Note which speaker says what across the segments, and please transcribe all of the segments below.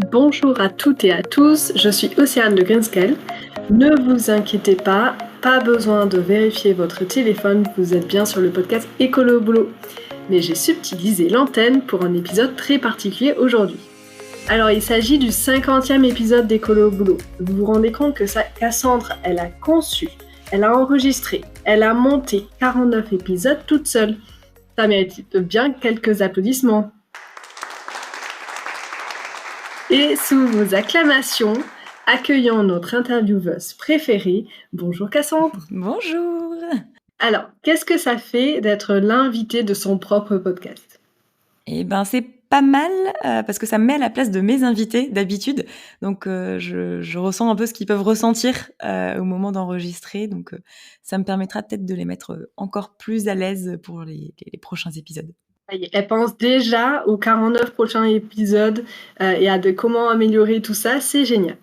Speaker 1: Bonjour à toutes et à tous, je suis Océane de Greenscale. Ne vous inquiétez pas besoin de vérifier votre téléphone, vous êtes bien sur le podcast Écolo au boulot. Mais j'ai subtilisé l'antenne pour un épisode très particulier aujourd'hui. Alors il s'agit du 50e épisode d'Écolo au boulot. Vous vous rendez compte que Cassandre, elle a conçu, elle a enregistré, elle a monté 49 épisodes toute seule. Ça mérite bien quelques applaudissements. Et sous vos acclamations, accueillons notre intervieweuse préférée. Bonjour Cassandre.
Speaker 2: Bonjour.
Speaker 1: Alors, qu'est-ce que ça fait d'être l'invité de son propre podcast ?
Speaker 2: Eh ben, c'est pas mal parce que ça me met à la place de mes invités d'habitude. Donc, je ressens un peu ce qu'ils peuvent ressentir au moment d'enregistrer. Donc, ça me permettra peut-être de les mettre encore plus à l'aise pour les prochains épisodes.
Speaker 1: Elle pense déjà aux 49 prochains épisodes et à comment améliorer tout ça. C'est génial.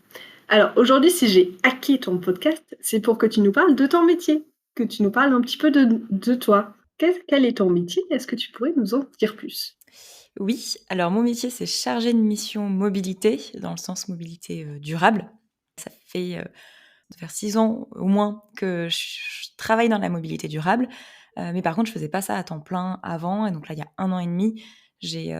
Speaker 1: Alors, aujourd'hui, si j'ai hacké ton podcast, c'est pour que tu nous parles de ton métier, que tu nous parles un petit peu de toi. Quel est ton métier ? Est-ce que tu pourrais nous en dire plus ?
Speaker 2: Oui, alors mon métier, c'est chargé de mission mobilité, dans le sens mobilité durable. Ça fait faire 6 ans au moins que je travaille dans la mobilité durable. Mais par contre, je faisais pas ça à temps plein avant. Et donc là, il y a 1 an et demi, j'ai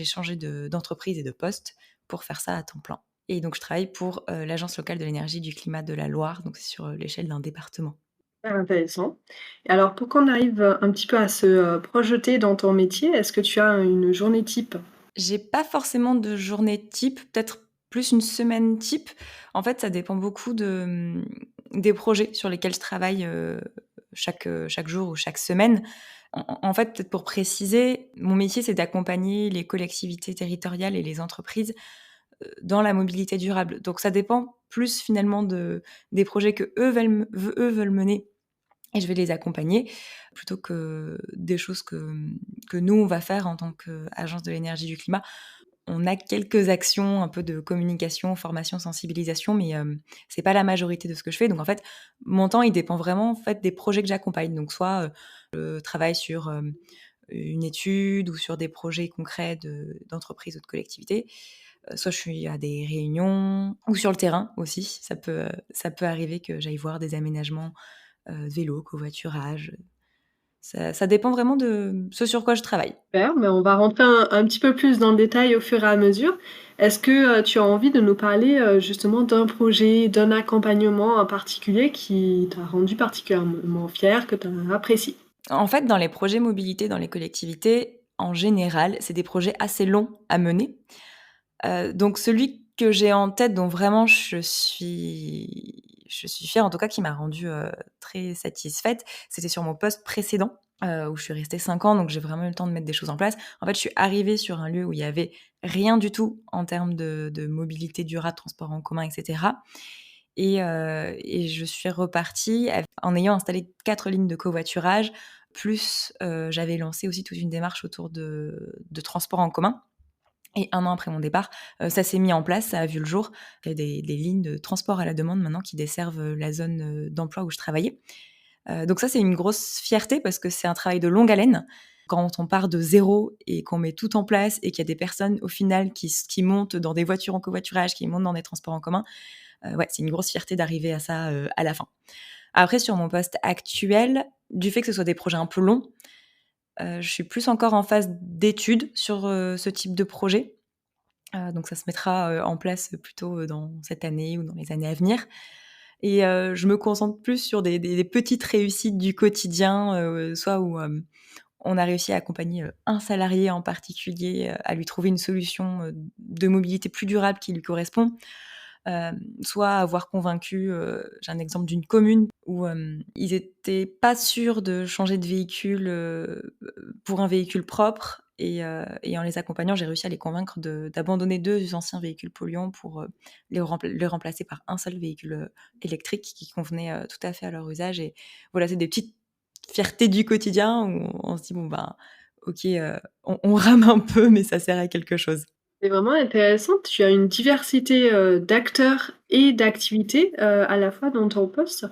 Speaker 2: changé d'entreprise et de poste pour faire ça à temps plein. Et donc, je travaille pour l'Agence locale de l'énergie et du climat de la Loire. Donc, c'est sur l'échelle d'un département.
Speaker 1: Intéressant. Et alors, pour qu'on arrive un petit peu à se projeter dans ton métier, est-ce que tu as une journée type ?
Speaker 2: J'ai pas forcément de journée type, peut-être plus une semaine type. En fait, ça dépend beaucoup des projets sur lesquels je travaille chaque jour ou chaque semaine. En fait, peut-être pour préciser, mon métier, c'est d'accompagner les collectivités territoriales et les entreprises dans la mobilité durable. Donc, ça dépend plus finalement des projets que eux veulent mener et je vais les accompagner plutôt que des choses que nous, on va faire en tant qu'agence de l'énergie et du climat. On a quelques actions, un peu de communication, formation, sensibilisation, mais c'est pas la majorité de ce que je fais. Donc en fait, mon temps, il dépend vraiment en fait des projets que j'accompagne. Donc soit je travaille sur une étude ou sur des projets concrets d'entreprise ou de collectivité, soit je suis à des réunions ou sur le terrain aussi. Ça peut arriver que j'aille voir des aménagements vélo, covoiturage. Ça dépend vraiment de ce sur quoi je travaille.
Speaker 1: Super, mais on va rentrer un petit peu plus dans le détail au fur et à mesure. Est-ce que tu as envie de nous parler justement d'un projet, d'un accompagnement en particulier qui t'a rendu particulièrement fier, que tu as apprécié ?
Speaker 2: En fait, dans les projets mobilité, dans les collectivités, en général, c'est des projets assez longs à mener. Donc celui que j'ai en tête, dont vraiment je suis fière, en tout cas qui m'a rendue très satisfaite, c'était sur mon poste précédent, où je suis restée 5 ans, donc j'ai vraiment eu le temps de mettre des choses en place. En fait, je suis arrivée sur un lieu où il y avait rien du tout en termes de mobilité durable, transport en commun, et cetera. Et je suis repartie en ayant installé 4 lignes de covoiturage, plus j'avais lancé aussi toute une démarche autour de transport en commun. Et 1 an après mon départ, ça s'est mis en place, ça a vu le jour. Il y a des lignes de transport à la demande maintenant qui desservent la zone d'emploi où je travaillais. Donc ça, c'est une grosse fierté parce que c'est un travail de longue haleine. Quand on part de zéro et qu'on met tout en place et qu'il y a des personnes au final qui montent dans des voitures en covoiturage, qui montent dans des transports en commun, ouais, c'est une grosse fierté d'arriver à ça à la fin. Après, sur mon poste actuel, du fait que ce soit des projets un peu longs, je suis plus encore en phase d'étude sur ce type de projet. Donc ça se mettra en place plutôt dans cette année ou dans les années à venir. Et je me concentre plus sur des petites réussites du quotidien, soit où on a réussi à accompagner un salarié en particulier, à lui trouver une solution de mobilité plus durable qui lui correspond. Soit avoir convaincu, j'ai un exemple d'une commune où ils étaient pas sûrs de changer de véhicule pour un véhicule propre et en les accompagnant, j'ai réussi à les convaincre d'abandonner 2 anciens véhicules polluants pour les remplacer par un seul véhicule électrique qui convenait tout à fait à leur usage. Et voilà, c'est des petites fiertés du quotidien où on se dit bon ben ok, on rame un peu, mais ça sert à quelque chose.
Speaker 1: C'est vraiment intéressant, tu as une diversité d'acteurs et d'activités à la fois dans ton poste.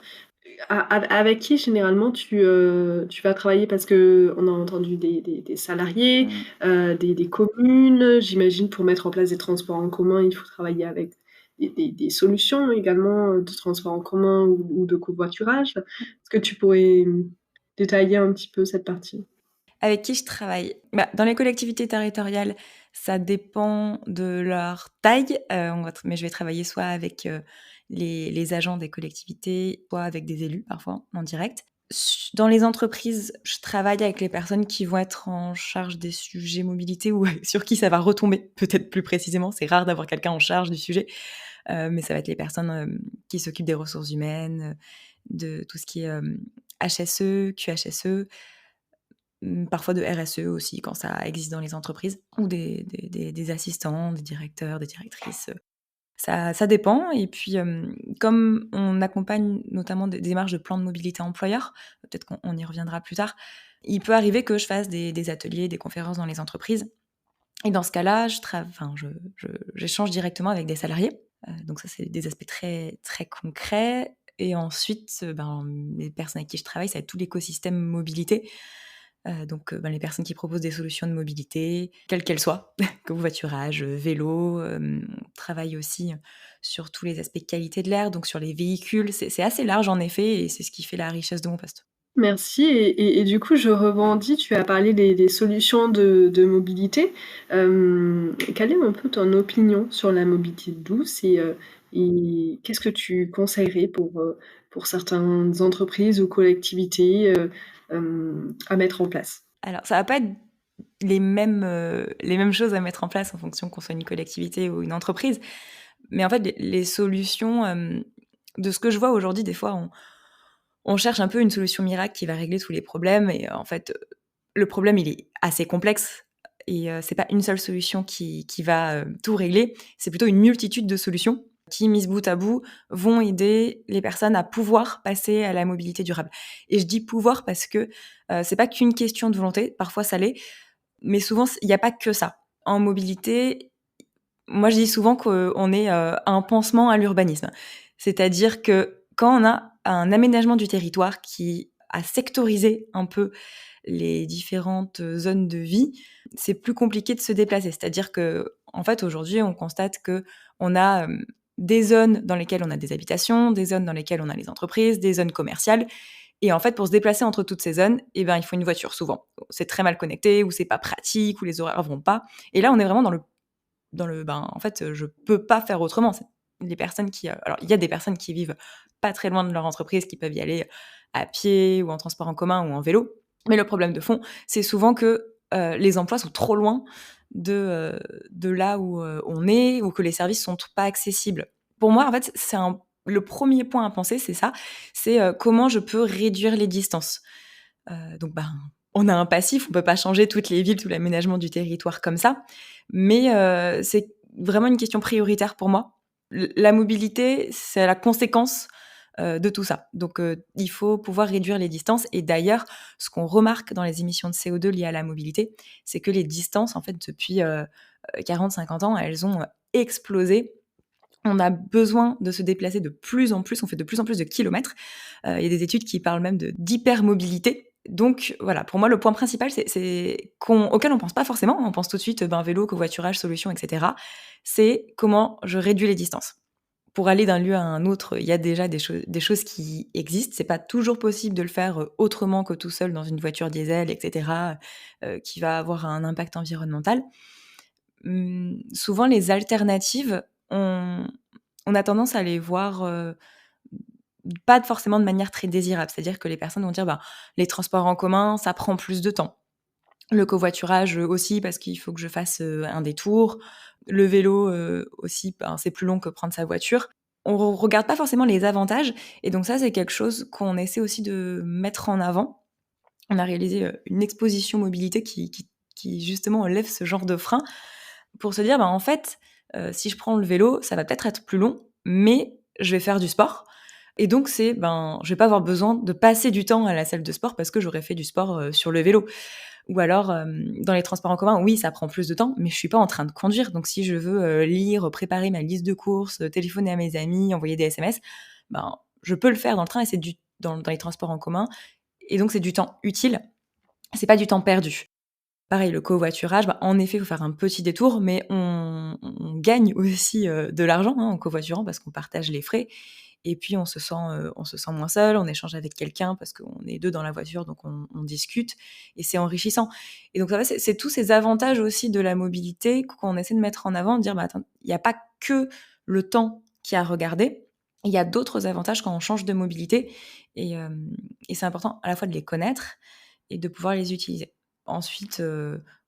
Speaker 1: avec qui généralement tu vas travailler? Parce qu'on a entendu des salariés,
Speaker 2: Mmh.
Speaker 1: des communes. J'imagine pour mettre en place des transports en commun, il faut travailler avec des solutions également, de transports en commun ou de covoiturage. Est-ce que tu pourrais, détailler un petit peu cette partie?
Speaker 2: Avec qui je travaille? Bah, dans les collectivités territoriales, ça dépend de leur taille, mais je vais travailler soit avec, les agents des collectivités, soit avec des élus parfois en direct. Dans les entreprises, je travaille avec les personnes qui vont être en charge des sujets mobilité ou sur qui ça va retomber, peut-être plus précisément. C'est rare d'avoir quelqu'un en charge du sujet, mais ça va être les personnes, qui s'occupent des ressources humaines, de tout ce qui est, HSE, QHSE. Parfois de RSE aussi quand ça existe dans les entreprises ou des assistants, des directeurs, des directrices, ça dépend et puis, comme on accompagne notamment des démarches de plan de mobilité employeur, peut-être qu'on y reviendra plus tard, il peut arriver que je fasse des ateliers, des conférences dans les entreprises et dans ce cas-là, j'échange directement avec des salariés, donc ça, c'est des aspects très, très concrets et ensuite, les personnes avec qui je travaille, ça va être tout l'écosystème mobilité. Les personnes qui proposent des solutions de mobilité, quelles qu'elles soient, covoiturage, vélo, on travaille aussi sur tous les aspects qualité de l'air, donc sur les véhicules. C'est assez large en effet et c'est ce qui fait la richesse de mon poste.
Speaker 1: Merci et du coup, je rebondis, tu as parlé des solutions de mobilité. Quelle est un peu ton opinion sur la mobilité douce et qu'est-ce que tu conseillerais pour certaines entreprises ou collectivités, à mettre en place?
Speaker 2: Alors ça va pas être les mêmes choses à mettre en place en fonction qu'on soit une collectivité ou une entreprise, mais en fait les solutions, de ce que je vois aujourd'hui, des fois on cherche un peu une solution miracle qui va régler tous les problèmes et en fait, le problème, il est assez complexe et c'est pas une seule solution qui va, tout régler. C'est plutôt une multitude de solutions qui, mises bout à bout, vont aider les personnes à pouvoir passer à la mobilité durable et je dis pouvoir parce que, c'est pas qu'une question de volonté, parfois ça l'est, mais souvent il y a pas que ça. En mobilité, moi je dis souvent qu'on est, un pansement à l'urbanisme. C'est-à-dire que quand on a un aménagement du territoire qui a sectorisé un peu les différentes zones de vie, c'est plus compliqué de se déplacer. C'est-à-dire que, en fait, aujourd'hui, on constate que on a des zones dans lesquelles on a des habitations, des zones dans lesquelles on a les entreprises, des zones commerciales. Et en fait, pour se déplacer entre toutes ces zones, eh ben, il faut une voiture souvent. C'est très mal connecté, ou c'est pas pratique, ou les horaires vont pas. Et là, on est vraiment en fait, je peux pas faire autrement. C'est les personnes qui, alors, il y a des personnes qui vivent pas très loin de leur entreprise, qui peuvent y aller à pied ou en transport en commun ou en vélo. Mais le problème de fond, c'est souvent que les emplois sont trop loin de là où on est ou que les services sont pas accessibles. Pour moi, en fait, le premier point à penser, c'est ça. C'est comment je peux réduire les distances. On a un passif, on peut pas changer toutes les villes, tout l'aménagement du territoire comme ça, mais c'est vraiment une question prioritaire pour moi. La mobilité, c'est la conséquence, de tout ça. Donc il faut pouvoir réduire les distances et d'ailleurs, ce qu'on remarque dans les émissions de CO2 liées à la mobilité, c'est que les distances, en fait, depuis, 40-50 ans, elles ont, explosé. On a besoin de se déplacer de plus en plus, on fait de plus en plus de kilomètres. Il y a des études qui parlent même d'hypermobilité. Donc voilà, pour moi, le point principal, auquel on pense pas forcément. On pense tout de suite, vélo, covoiturage, solution, et cetera. C'est comment je réduis les distances. Pour aller d'un lieu à un autre, il y a déjà des choses qui existent. C'est pas toujours possible de le faire, autrement que tout seul dans une voiture diesel, et cetera, qui va avoir un impact environnemental. Souvent les alternatives, on a tendance à les voir, pas forcément de manière très désirable. C'est-à-dire que les personnes vont dire: «Ben, les transports en commun, ça prend plus de temps. Le covoiturage, aussi parce qu'il faut que je fasse, un détour. Le vélo, aussi, ben, c'est plus long que prendre sa voiture». On regarde pas forcément les avantages et donc ça, c'est quelque chose qu'on essaie aussi de mettre en avant. On a réalisé, une exposition mobilité qui justement lève ce genre de frein pour se dire: «Ben, en fait, si je prends le vélo, ça va peut-être être plus long, mais je vais faire du sport et donc je vais pas avoir besoin de passer du temps à la salle de sport parce que j'aurais fait du sport, sur le vélo». Ou alors, dans les transports en commun, oui, ça prend plus de temps, mais je suis pas en train de conduire. Donc si je veux, lire, préparer ma liste de courses, téléphoner à mes amis, envoyer des SMS, je peux le faire dans le train et c'est du dans les transports en commun. Et donc, c'est du temps utile. C'est pas du temps perdu. Pareil, le covoiturage, en effet, il faut faire un petit détour, mais on gagne aussi de l'argent en covoiturant parce qu'on partage les frais. Et puis, on se sent moins seul, on échange avec quelqu'un parce qu'on est deux dans la voiture, donc on discute et c'est enrichissant. Et donc, ça va, c'est tous ces avantages aussi de la mobilité qu'on essaie de mettre en avant, de dire, attends, il n'y a pas que le temps qui a à regarder, il y a d'autres avantages quand on change de mobilité. Et, euh, et c'est important à la fois de les connaître et de pouvoir les utiliser. Ensuite,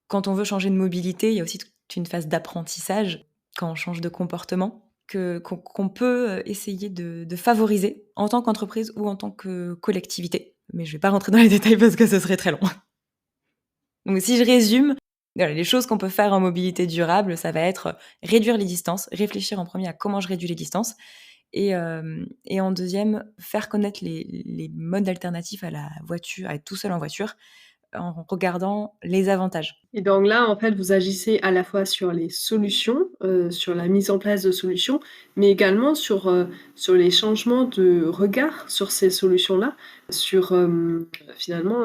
Speaker 2: quand on veut changer de mobilité, il y a aussi toute une phase d'apprentissage quand on change de comportement qu'on peut essayer de favoriser en tant qu'entreprise ou en tant que collectivité. Mais je ne vais pas rentrer dans les détails parce que ce serait très long. Donc si je résume, voilà, les choses qu'on peut faire en mobilité durable, ça va être réduire les distances, réfléchir en premier à comment je réduis les distances, et en deuxième, faire connaître les modes alternatifs à la voiture, à être tout seul en voiture, en regardant les avantages.
Speaker 1: Et donc là, en fait, vous agissez à la fois sur les solutions, sur la mise en place de solutions, mais également sur les changements de regard sur ces solutions-là, sur, finalement,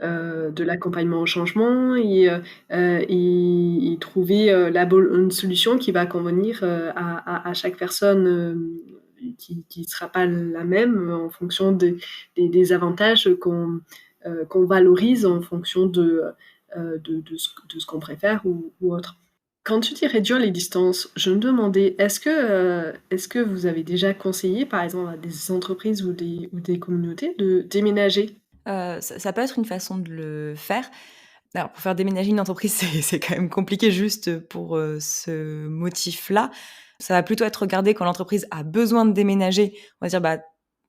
Speaker 1: de l'accompagnement au changement et trouver, une solution qui va convenir, à chaque personne, qui sera pas la même en fonction des avantages qu'on valorise en fonction de ce qu'on préfère ou autre. Quand tu dis réduire les distances, je me demandais, est-ce que vous avez déjà conseillé, par exemple, à des entreprises ou des communautés de déménager?
Speaker 2: Ça peut être une façon de le faire. Alors pour faire déménager une entreprise, c'est quand même compliqué juste pour, ce motif-là. Ça va plutôt être regardé quand l'entreprise a besoin de déménager. On va dire,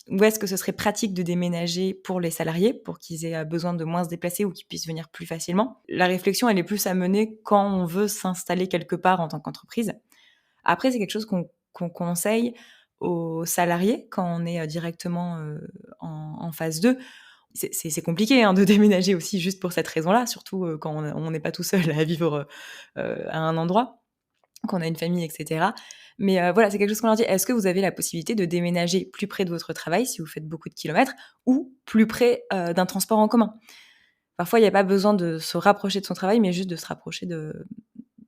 Speaker 2: où est-ce que ce serait pratique de déménager pour les salariés, pour qu'ils aient, besoin de moins se déplacer ou qu'ils puissent venir plus facilement. La réflexion, elle est plus à mener quand on veut s'installer quelque part en tant qu'entreprise. Après, c'est quelque chose qu'on conseille aux salariés quand on est, directement, en phase 2. C'est compliqué, de déménager aussi juste pour cette raison-là, surtout, quand on n'est pas tout seul à vivre, à un endroit, qu'on a une famille et cetera. Mais voilà, c'est quelque chose qu'on leur dit: «Est-ce que vous avez la possibilité de déménager plus près de votre travail si vous faites beaucoup de kilomètres ou plus près, d'un transport en commun?» Parfois, il y a pas besoin de se rapprocher de son travail, mais juste de se rapprocher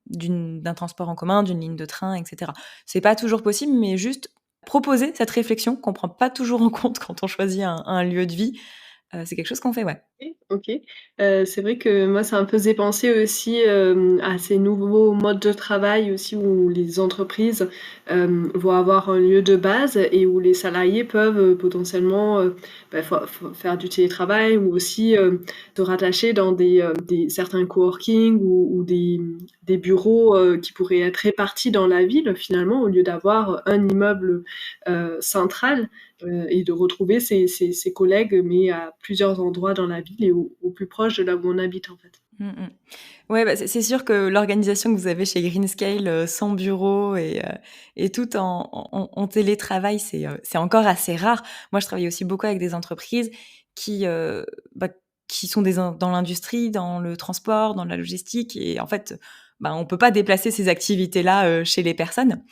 Speaker 2: d'un transport en commun, d'une ligne de train et cetera. C'est pas toujours possible, mais juste proposer cette réflexion qu'on prend pas toujours en compte quand on choisit un lieu de vie, c'est quelque chose qu'on fait, ouais.
Speaker 1: OK. C'est vrai que moi, ça a un peu faisait penser aussi, à ces nouveaux modes de travail aussi où les entreprises, vont avoir un lieu de base et où les salariés peuvent, potentiellement, faire du télétravail ou aussi, se rattacher dans des certains coworking ou des bureaux, qui pourraient être répartis dans la ville finalement, au lieu d'avoir un immeuble, central, et de retrouver ses collègues, mais à plusieurs endroits dans la ville et au plus proche de là où on habite, en fait.
Speaker 2: Mmh mh. Ouais, c'est sûr que l'organisation que vous avez chez Greenscale, sans bureau et tout en télétravail, c'est encore assez rare. Moi, je travaille aussi beaucoup avec des entreprises qui, qui sont dans l'industrie, dans le transport, dans la logistique et en fait, on peut pas déplacer ces activités-là, chez les personnes.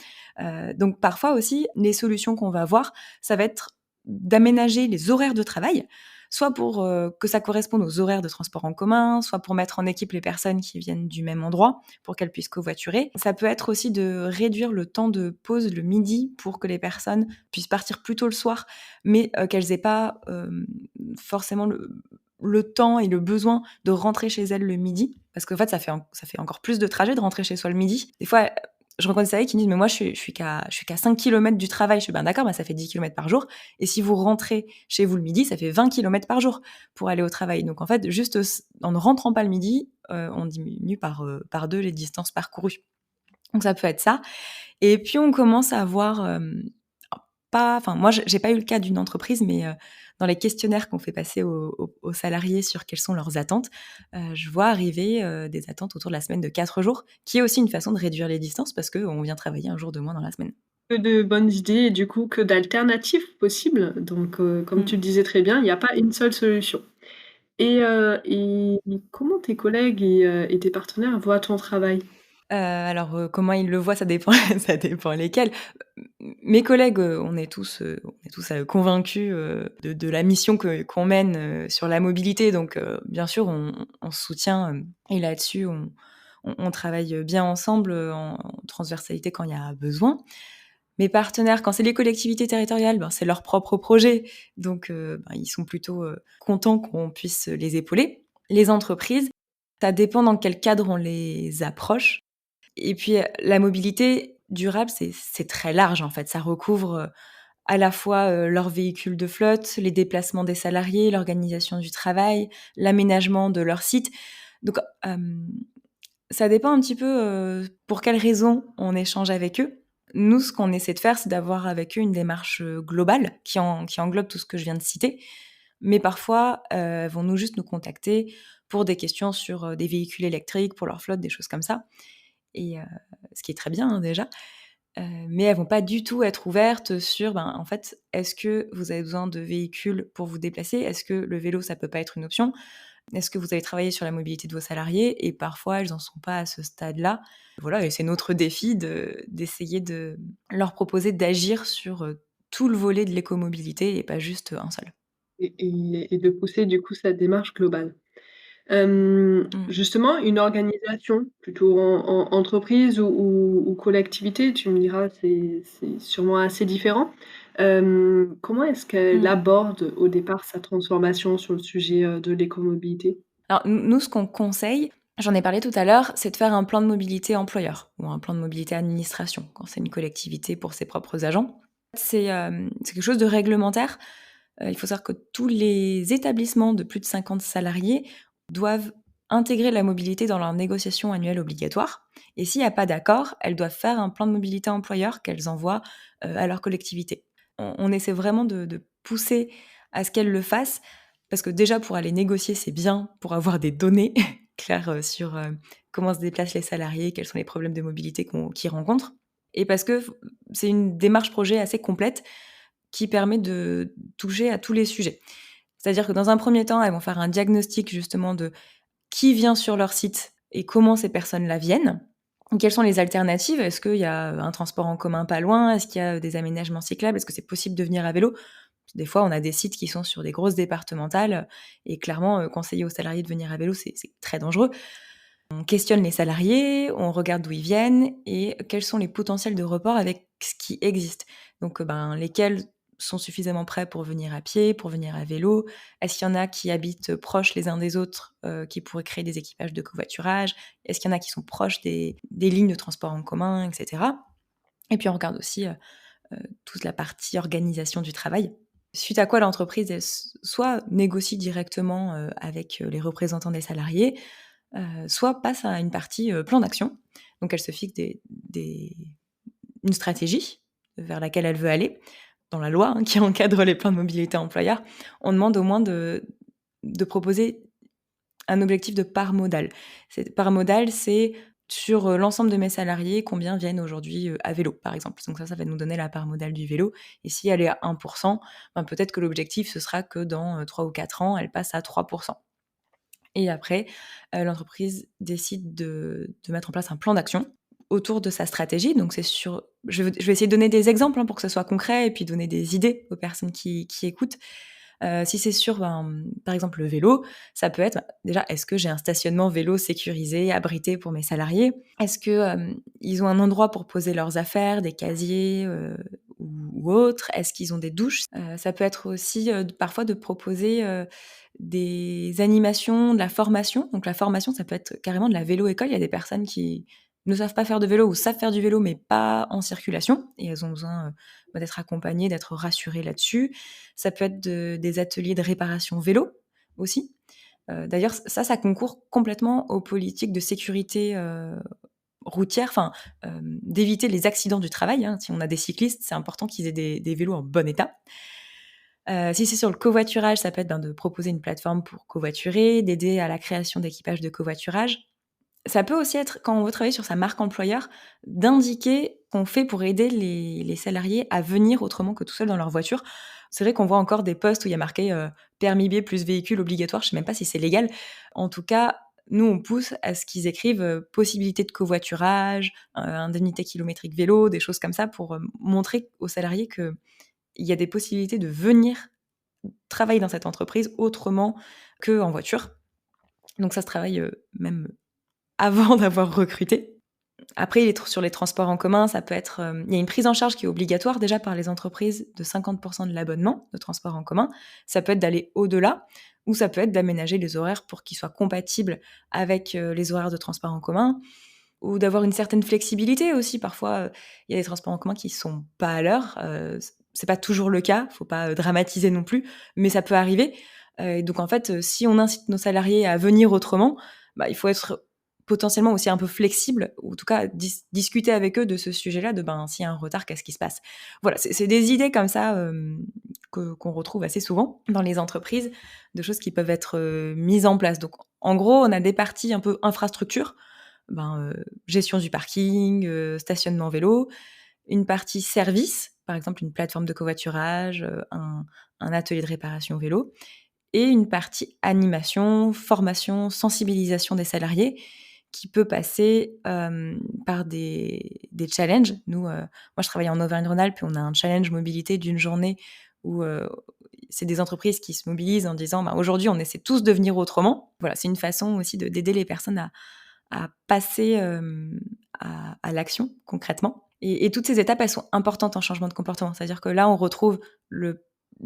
Speaker 2: Donc parfois aussi, les solutions qu'on va avoir, ça va être d'aménager les horaires de travail, soit pour, que ça corresponde aux horaires de transport en commun, soit pour mettre en équipe les personnes qui viennent du même endroit, pour qu'elles puissent covoiturer. Ça peut être aussi de réduire le temps de pause le midi pour que les personnes puissent partir plus tôt le soir, mais qu'elles aient pas, forcément le temps et le besoin de rentrer chez elles le midi. Parce qu'en fait, ça fait encore plus de trajet de rentrer chez soi le midi. Des fois, je rencontre des salariés qui me disent: «Mais moi, je suis qu'à 5 kilomètres du travail». Je fais: «Ben d'accord, ça fait 10 kilomètres par jour et si vous rentrez chez vous le midi, ça fait 20 kilomètres par jour pour aller au travail». Donc en fait, juste en ne rentrant pas le midi, on diminue par 2 les distances parcourues. Donc ça peut être ça et puis on commence à avoir, moi j'ai pas eu le cas d'une entreprise, mais dans les questionnaires qu'on fait passer aux salariés sur quelles sont leurs attentes, je vois arriver, des attentes autour de la semaine de 4 jours, qui est aussi une façon de réduire les distances parce qu'on vient travailler un jour de moins dans la semaine.
Speaker 1: Que de bonnes idées et du coup, que d'alternatives possibles. Donc, comme tu
Speaker 2: Mmh.
Speaker 1: le disais très bien, il y a pas une seule solution. Et comment tes collègues et tes partenaires voient ton travail?
Speaker 2: Alors, comment ils le voient, ça dépend ça dépend lesquels. mes collègues, on est tous convaincus de la mission qu'on mène sur la mobilité. Donc, bien sûr, on se soutient et là-dessus, on travaille bien ensemble en transversalité quand il y a besoin. Mes partenaires, quand c'est les collectivités territoriales, ben, c'est leur propre projet. Donc, ben, ils sont plutôt contents qu'on puisse les épauler. Les entreprises, ça dépend dans quel cadre on les approche. Et puis, la mobilité durable, c'est très large, en fait. Ça recouvre à la fois leurs véhicules de flotte, les déplacements des salariés, l'organisation du travail, l'aménagement de leur site. Donc, ça dépend un petit peu pour quelles raisons on échange avec eux. Nous, ce qu'on essaie de faire, c'est d'avoir avec eux une démarche globale qui englobe tout ce que je viens de citer. Mais parfois, elles vont juste nous contacter pour des questions sur des véhicules électriques, pour leur flotte, des choses comme ça. Et ce qui est très bien hein, déjà. Mais elles vont pas du tout être ouvertes sur, ben, en fait, est-ce que vous avez besoin de véhicules pour vous déplacer? Est-ce que le vélo, ça peut pas être une option? Est-ce que vous avez travaillé sur la mobilité de vos salariés? Et parfois, elles en sont pas à ce stade-là. Voilà, et c'est notre défi d'essayer de leur proposer d'agir sur tout le volet de l'écomobilité et pas juste un seul.
Speaker 1: Et de pousser du coup cette démarche globale.
Speaker 2: Mmh.
Speaker 1: Justement, une organisation, plutôt en entreprise ou collectivité, tu me diras, c'est sûrement assez différent. Comment est-ce qu'elle
Speaker 2: Mmh.
Speaker 1: aborde au départ sa transformation sur le sujet, de l'écomobilité?
Speaker 2: Alors nous, ce qu'on conseille, j'en ai parlé tout à l'heure, c'est de faire un plan de mobilité employeur ou un plan de mobilité administration, quand c'est une collectivité pour ses propres agents. C'est quelque chose de réglementaire. Il faut savoir que tous les établissements de plus de 50 salariés doivent intégrer la mobilité dans leurs négociations annuelles obligatoires et s'il y a pas d'accord, elles doivent faire un plan de mobilité employeur qu'elles envoient, à leur collectivité. On essaie vraiment de pousser à ce qu'elles le fassent parce que déjà pour aller négocier, c'est bien pour avoir des données claires, sur, comment se déplacent les salariés, quels sont les problèmes de mobilité qu'ils rencontrent et parce que c'est une démarche projet assez complète qui permet de toucher à tous les sujets. C'est-à-dire que dans un premier temps, elles vont faire un diagnostic justement de qui vient sur leur site et comment ces personnes-là viennent. Quelles sont les alternatives? Est-ce qu'il y a un transport en commun pas loin? Est-ce qu'il y a des aménagements cyclables? Est-ce que c'est possible de venir à vélo? Des fois, on a des sites qui sont sur des grosses départementales et clairement, conseiller aux salariés de venir à vélo, c'est très dangereux. On questionne les salariés, on regarde d'où ils viennent et quels sont les potentiels de report avec ce qui existe. Donc, ben, lesquels sont suffisamment prêts pour venir à pied, pour venir à vélo? Est-ce qu'il y en a qui habitent proches les uns des autres, qui pourraient créer des équipages de covoiturage? Est-ce qu'il y en a qui sont proches des lignes de transport en commun, et cetera? Et puis on regarde aussi, toute la partie organisation du travail. Suite à quoi l'entreprise, elle soit négocie directement, avec, les représentants des salariés, soit passe à une partie, plan d'action. Donc elle se fixe une stratégie vers laquelle elle veut aller. Dans la loi, hein, qui encadre les plans de mobilité employeur, on demande au moins de proposer un objectif de part modale. Part modale, c'est sur, l'ensemble de mes salariés, combien viennent aujourd'hui, à vélo, par exemple. Donc ça va nous donner la part modale du vélo et si elle est à 1 ben, peut-être que l'objectif, ce sera que dans, 3 ou 4 ans, elle passe à 3. Et après, l'entreprise décide de mettre en place un plan d'action autour de sa stratégie. Donc c'est sur je vais essayer de donner des exemples, hein, pour que ce soit concret et puis donner des idées aux personnes qui écoutent. Si c'est sur, ben, par exemple, le vélo, ça peut être, bah, déjà, est-ce que j'ai un stationnement vélo sécurisé, abrité pour mes salariés? Est-ce que, ils ont un endroit pour poser leurs affaires, des casiers, ou autres? Est-ce qu'ils ont des douches? Ça peut être aussi, parfois de proposer, des animations, de la formation. Donc la formation, ça peut être carrément de la vélo-école. Il y a des personnes qui ne savent pas faire de vélo ou savent faire du vélo, mais pas en circulation et elles ont besoin, bah, d'être accompagnées, d'être rassurées là-dessus. Ça peut être des ateliers de réparation vélo aussi. D'ailleurs, ça concourt complètement aux politiques de sécurité routière, enfin, d'éviter les accidents du travail. Hein. Si on a des cyclistes, c'est important qu'ils aient des vélos en bon état. Si c'est sur le covoiturage, ça peut être ben, de proposer une plateforme pour covoiturer, d'aider à la création d'équipages de covoiturage. Ça peut aussi être, quand on veut travailler sur sa marque employeur, d'indiquer qu'on fait pour aider les salariés à venir autrement que tout seul dans leur voiture. C'est vrai qu'on voit encore des posts où il y a marqué permis B plus véhicule obligatoire. Je ne sais même pas si c'est légal. En tout cas, nous, on pousse à ce qu'ils écrivent possibilité de covoiturage, indemnité kilométrique vélo, des choses comme ça pour montrer aux salariés qu'il y a des possibilités de venir travailler dans cette entreprise autrement qu'en voiture. Donc ça se travaille même avant d'avoir recruté. Après, sur les transports en commun, ça peut être... il y a une prise en charge qui est obligatoire déjà par les entreprises de 50% de l'abonnement de transport en commun. Ça peut être d'aller au-delà ou ça peut être d'aménager les horaires pour qu'ils soient compatibles avec les horaires de transport en commun ou d'avoir une certaine flexibilité aussi. Parfois, il y a des transports en commun qui sont pas à l'heure. C'est pas toujours le cas, faut pas dramatiser non plus, mais ça peut arriver. Et donc en fait, si on incite nos salariés à venir autrement, il faut être potentiellement aussi un peu flexible, ou en tout cas discuter avec eux de ce sujet-là, de s'il y a un retard, qu'est-ce qui se passe. Voilà, c'est des idées comme ça qu'on retrouve assez souvent dans les entreprises, de choses qui peuvent être mises en place. Donc en gros, on a des parties un peu infrastructure, gestion du parking, stationnement vélo, une partie service, par exemple une plateforme de covoiturage, un atelier de réparation vélo, et une partie animation, formation, sensibilisation des salariés qui peut passer par des challenges. Nous, moi, je travaille en Auvergne-Rhône-Alpes et on a un challenge mobilité d'une journée où c'est des entreprises qui se mobilisent en disant aujourd'hui, on essaie tous de venir autrement. Voilà, c'est une façon aussi d'aider les personnes à passer à l'action concrètement. Et toutes ces étapes, elles sont importantes en changement de comportement. C'est-à-dire que là, on retrouve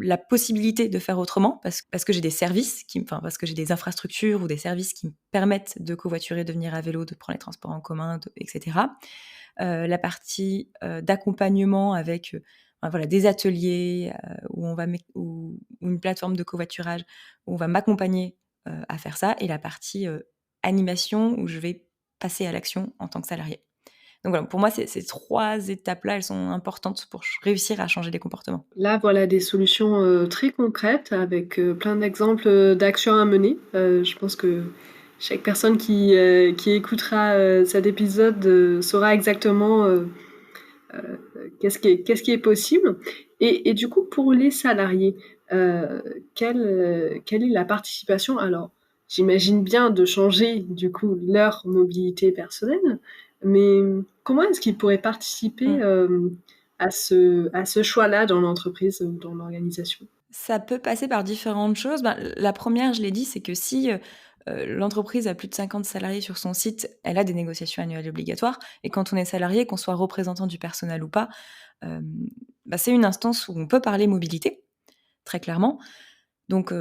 Speaker 2: la possibilité de faire autrement parce que j'ai des services, parce que j'ai des infrastructures ou des services qui me permettent de covoiturer, de venir à vélo, de prendre les transports en commun, etc. La partie d'accompagnement avec des ateliers ou une plateforme de covoiturage où on va m'accompagner à faire ça, et la partie animation où je vais passer à l'action en tant que salarié. Donc voilà, pour moi, ces 3 étapes-là, elles sont importantes pour réussir à changer les comportements.
Speaker 1: Là, voilà des solutions très concrètes avec plein d'exemples d'actions à mener. Je pense que chaque personne qui écoutera cet épisode saura exactement qu'est-ce qui est possible. Et du coup, pour les salariés, quelle est la participation? Alors, j'imagine bien de changer du coup leur mobilité personnelle, mais comment est-ce qu'ils pourraient participer à ce choix-là dans l'entreprise ou dans l'organisation?
Speaker 2: Ça peut passer par différentes choses. La première, je l'ai dit, c'est que si l'entreprise a plus de 50 salariés sur son site, elle a des négociations annuelles obligatoires. Et quand on est salarié, qu'on soit représentant du personnel ou pas, c'est une instance où on peut parler mobilité, très clairement. Donc,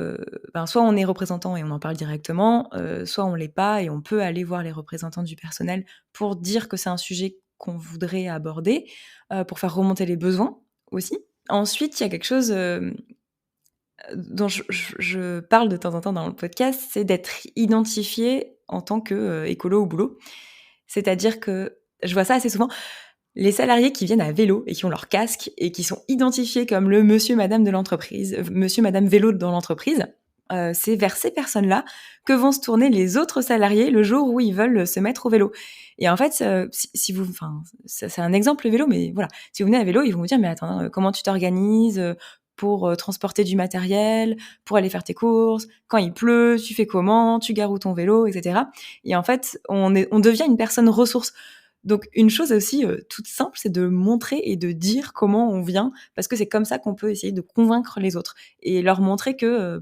Speaker 2: soit on est représentant et on en parle directement, soit on l'est pas et on peut aller voir les représentants du personnel pour dire que c'est un sujet qu'on voudrait aborder, pour faire remonter les besoins aussi. Ensuite, il y a quelque chose dont je parle de temps en temps dans le podcast, c'est d'être identifié en tant que écolo au boulot. C'est-à-dire que je vois ça assez souvent, les salariés qui viennent à vélo et qui ont leur casque et qui sont identifiés comme le monsieur, madame de l'entreprise, monsieur, madame vélo dans l'entreprise, c'est vers ces personnes-là que vont se tourner les autres salariés le jour où ils veulent se mettre au vélo. Et en fait, si vous, c'est un exemple le vélo, mais voilà, si vous venez à vélo, ils vont vous dire, mais attends, comment tu t'organises pour transporter du matériel, pour aller faire tes courses, quand il pleut, tu fais comment, tu gares où ton vélo, etc. Et en fait, on devient une personne ressource. Donc une chose aussi toute simple, c'est de montrer et de dire comment on vient, parce que c'est comme ça qu'on peut essayer de convaincre les autres et leur montrer que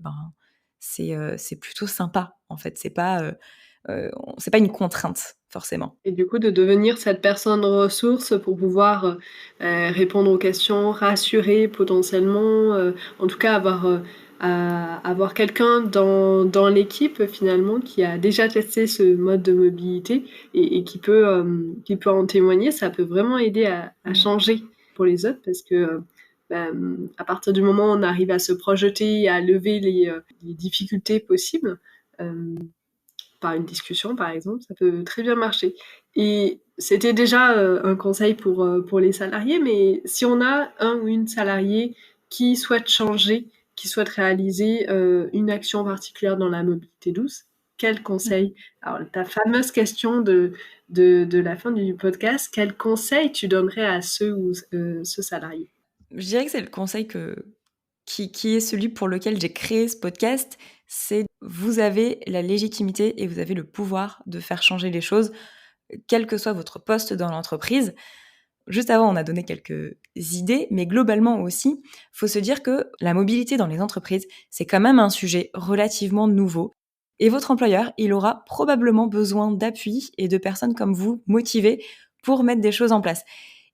Speaker 2: c'est plutôt sympa en fait. C'est pas une contrainte forcément.
Speaker 1: Et du coup, de devenir cette personne ressource pour pouvoir répondre aux questions, rassurer potentiellement, en tout cas avoir quelqu'un dans l'équipe finalement qui a déjà testé ce mode de mobilité et qui peut en témoigner, ça peut vraiment aider à changer pour les autres parce que à partir du moment où on arrive à se projeter, à lever les difficultés possibles, par une discussion, par exemple, ça peut très bien marcher. Et c'était déjà un conseil pour les salariés, mais si on a un ou une salariée qui souhaite changer, qui souhaite réaliser une action particulière dans la mobilité douce, quel conseil? Alors, ta fameuse question de la fin du podcast, quel conseil tu donnerais à ce salarié?
Speaker 2: Je dirais que c'est le conseil que qui est celui pour lequel j'ai créé ce podcast, c'est vous avez la légitimité et vous avez le pouvoir de faire changer les choses, quel que soit votre poste dans l'entreprise. Juste avant, on a donné quelques idées, mais globalement aussi, faut se dire que la mobilité dans les entreprises, c'est quand même un sujet relativement nouveau. Et votre employeur, il aura probablement besoin d'appui et de personnes comme vous, motivées, pour mettre des choses en place.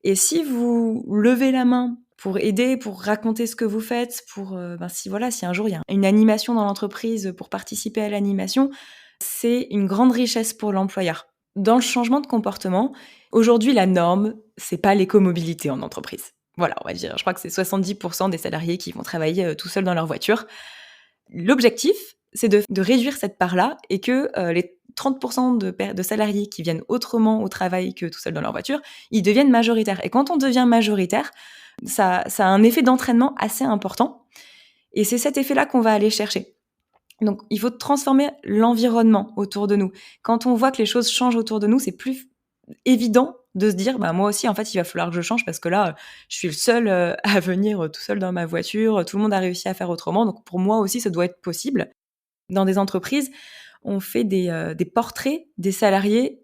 Speaker 2: Et si vous levez la main pour aider, pour raconter ce que vous faites, pour si un jour il y a une animation dans l'entreprise, pour participer à l'animation, c'est une grande richesse pour l'employeur. Dans le changement de comportement, aujourd'hui la norme, c'est pas l'écomobilité en entreprise. Voilà, on va dire, je crois que c'est 70% des salariés qui vont travailler tout seuls dans leur voiture. L'objectif, c'est de réduire cette part-là et que les 30% de salariés qui viennent autrement au travail que tout seuls dans leur voiture, ils deviennent majoritaires. Et quand on devient majoritaire, ça a un effet d'entraînement assez important. Et c'est cet effet-là qu'on va aller chercher. Donc, il faut transformer l'environnement autour de nous. Quand on voit que les choses changent autour de nous, c'est plus évident de se dire, moi aussi, en fait, il va falloir que je change parce que là, je suis le seul à venir tout seul dans ma voiture. Tout le monde a réussi à faire autrement. Donc, pour moi aussi, ça doit être possible. Dans des entreprises, on fait des portraits des salariés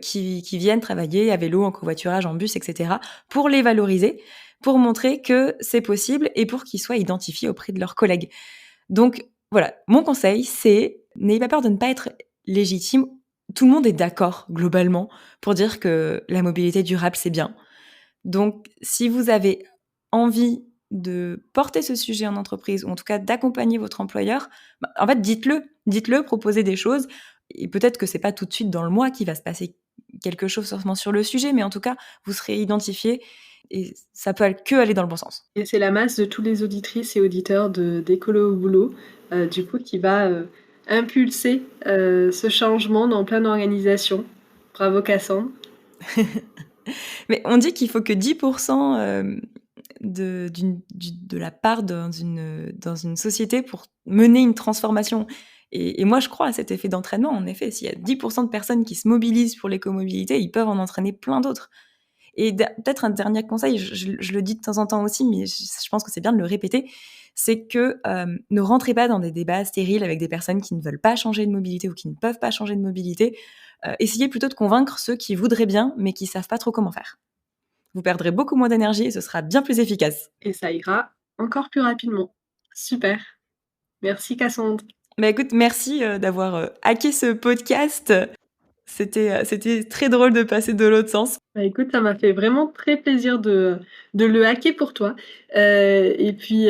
Speaker 2: qui viennent travailler à vélo, en covoiturage, en bus, etc. pour les valoriser, pour montrer que c'est possible et pour qu'ils soient identifiés auprès de leurs collègues. Donc, voilà, mon conseil, c'est n'ayez pas peur de ne pas être légitime. Tout le monde est d'accord, globalement, pour dire que la mobilité durable, c'est bien. Donc, si vous avez envie de porter ce sujet en entreprise, ou en tout cas d'accompagner votre employeur, en fait, dites-le, proposez des choses. Et peut-être que c'est pas tout de suite dans le mois qu'il va se passer quelque chose sur le sujet, mais en tout cas, vous serez identifié et ça peut que aller dans le bon sens.
Speaker 1: Et c'est la masse de tous les auditrices et auditeurs d'Écolo au boulot, du coup, qui va impulser ce changement dans plein d'organisations. Bravo Cassandre.
Speaker 2: Mais on dit qu'il faut que 10% de la part dans une société pour mener une transformation. Et moi, je crois à cet effet d'entraînement. En effet, s'il y a 10% de personnes qui se mobilisent pour l'écomobilité, ils peuvent en entraîner plein d'autres. Et peut-être un dernier conseil, je le dis de temps en temps aussi, mais je pense que c'est bien de le répéter, c'est que ne rentrez pas dans des débats stériles avec des personnes qui ne veulent pas changer de mobilité ou qui ne peuvent pas changer de mobilité. Essayez plutôt de convaincre ceux qui voudraient bien, mais qui ne savent pas trop comment faire. Vous perdrez beaucoup moins d'énergie et ce sera bien plus efficace.
Speaker 1: Et ça ira encore plus rapidement. Super. Merci Cassandre.
Speaker 2: Écoute, merci d'avoir hacké ce podcast. C'était très drôle de passer de l'autre sens.
Speaker 1: Écoute, ça m'a fait vraiment très plaisir de le hacker pour toi. Et puis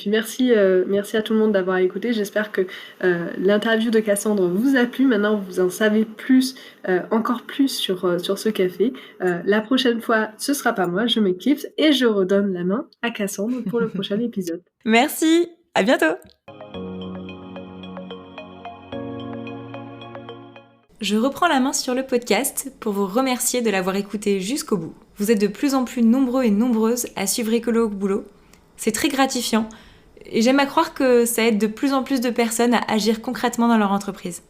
Speaker 1: merci à tout le monde d'avoir écouté. J'espère que l'interview de Cassandre vous a plu. Maintenant, vous en savez plus, encore plus sur ce qu'elle fait. La prochaine fois, ce sera pas moi, je m'éclipse et je redonne la main à Cassandre pour le prochain épisode.
Speaker 2: Merci, à bientôt. Je reprends la main sur le podcast pour vous remercier de l'avoir écouté jusqu'au bout. Vous êtes de plus en plus nombreux et nombreuses à suivre Écolo au boulot. C'est très gratifiant et j'aime à croire que ça aide de plus en plus de personnes à agir concrètement dans leur entreprise.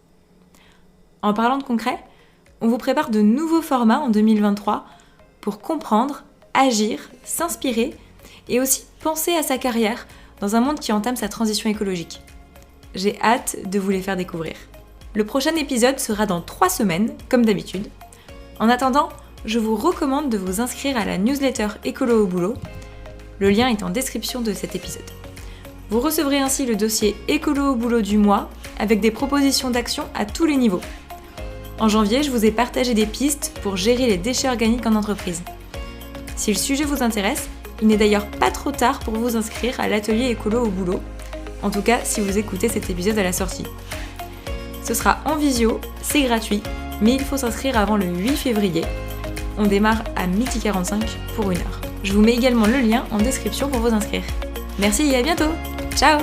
Speaker 2: En parlant de concret, on vous prépare de nouveaux formats en 2023 pour comprendre, agir, s'inspirer et aussi penser à sa carrière dans un monde qui entame sa transition écologique. J'ai hâte de vous les faire découvrir. Le prochain épisode sera dans 3 semaines, comme d'habitude. En attendant, je vous recommande de vous inscrire à la newsletter Écolo au boulot. Le lien est en description de cet épisode. Vous recevrez ainsi le dossier Écolo au boulot du mois avec des propositions d'action à tous les niveaux. En janvier, je vous ai partagé des pistes pour gérer les déchets organiques en entreprise. Si le sujet vous intéresse, il n'est d'ailleurs pas trop tard pour vous inscrire à l'atelier Écolo au boulot, en tout cas si vous écoutez cet épisode à la sortie. Ce sera en visio, c'est gratuit, mais il faut s'inscrire avant le 8 février. On démarre à 12h45 pour 1 heure. Je vous mets également le lien en description pour vous inscrire. Merci et à bientôt. Ciao!